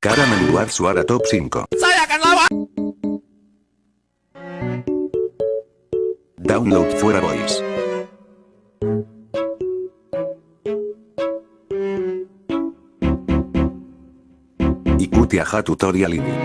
Cara Membuat Suara Top 5. Saya akan lawan. Download Fuera Voice. Ikuti aja tutorial ini.